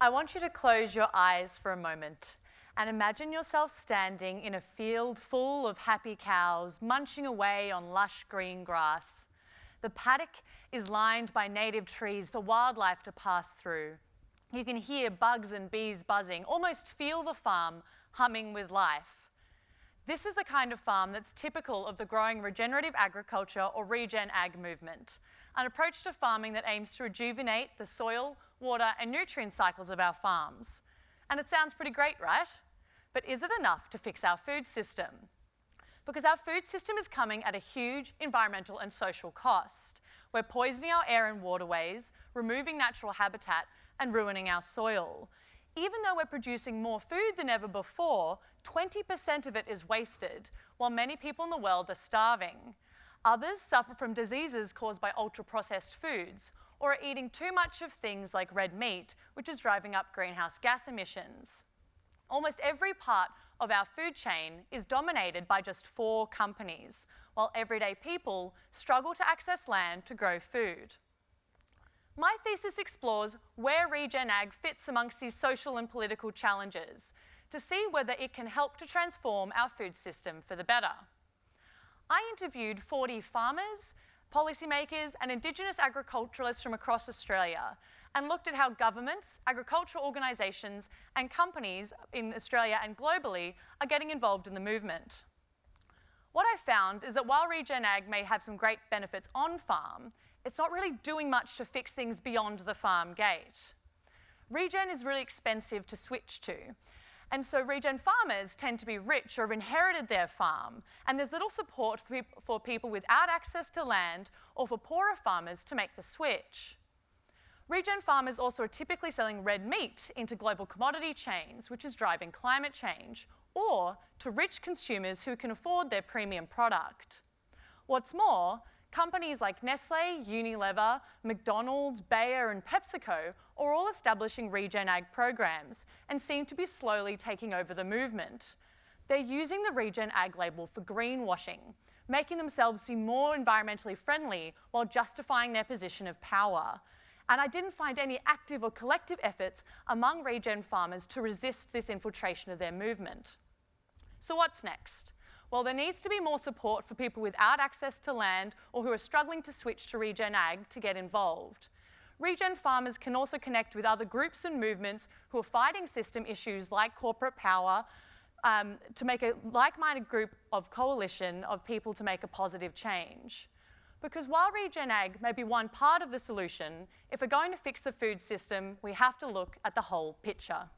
I want you to close your eyes for a moment and imagine yourself standing in a field full of happy cows munching away on lush green grass. The paddock is lined by native trees for wildlife to pass through. You can hear bugs and bees buzzing, almost feel the farm humming with life. This is the kind of farm that's typical of the growing regenerative agriculture or regen ag movement, an approach to farming that aims to rejuvenate the soil, water and nutrient cycles of our farms. And it sounds pretty great, right? But is it enough to fix our food system? Because our food system is coming at a huge environmental and social cost. We're poisoning our air and waterways, removing natural habitat and ruining our soil. Even though we're producing more food than ever before, 20% of it is wasted, while many people in the world are starving. Others suffer from diseases caused by ultra-processed foods, or are eating too much of things like red meat, which is driving up greenhouse gas emissions. Almost every part of our food chain is dominated by just 4 companies, while everyday people struggle to access land to grow food. My thesis explores where regen ag fits amongst these social and political challenges to see whether it can help to transform our food system for the better. I interviewed 40 farmers, policymakers and Indigenous agriculturalists from across Australia and looked at how governments, agricultural organisations and companies in Australia and globally are getting involved in the movement. What I found is that while regen ag may have some great benefits on farm, it's not really doing much to fix things beyond the farm gate. Regen is really expensive to switch to. And so regen farmers tend to be rich or have inherited their farm, and there's little support for people without access to land or for poorer farmers to make the switch. Regen farmers also are typically selling red meat into global commodity chains, which is driving climate change, or to rich consumers who can afford their premium product. What's more, companies like Nestle, Unilever, McDonald's, Bayer and PepsiCo are all establishing regen ag programs and seem to be slowly taking over the movement. They're using the regen ag label for greenwashing, making themselves seem more environmentally friendly while justifying their position of power. And I didn't find any active or collective efforts among regen farmers to resist this infiltration of their movement. So what's next? Well, there needs to be more support for people without access to land or who are struggling to switch to regen ag to get involved. Regen farmers can also connect with other groups and movements who are fighting system issues like corporate power to make a like-minded group of coalition of people to make a positive change. Because while regen ag may be one part of the solution, if we're going to fix the food system, we have to look at the whole picture.